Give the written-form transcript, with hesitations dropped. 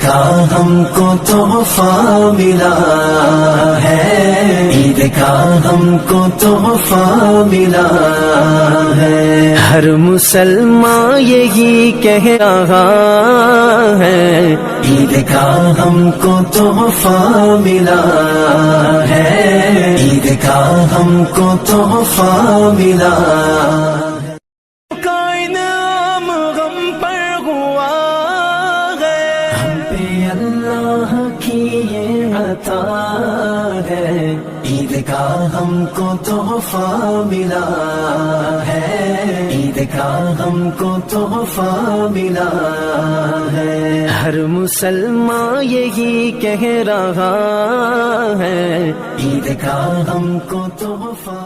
کا हमको तोहफा मिला है, ईद का हमको तोहफा मिला है। ہر مسلمان یہی کہہ رہا ہے، عید کا हमको तोहफा मिला है, ईद का हमको तोहफा मिला है। کا انعام غم پر ہوا ہے، ہم پہ اللہ کی یہ عطا ہے، عید کا हमको तोहफा मिला है, عید کا हमको तोहफा मिला है। ہر مسلمان یہی کہہ رہا ہے، عید کا हमको तोहफा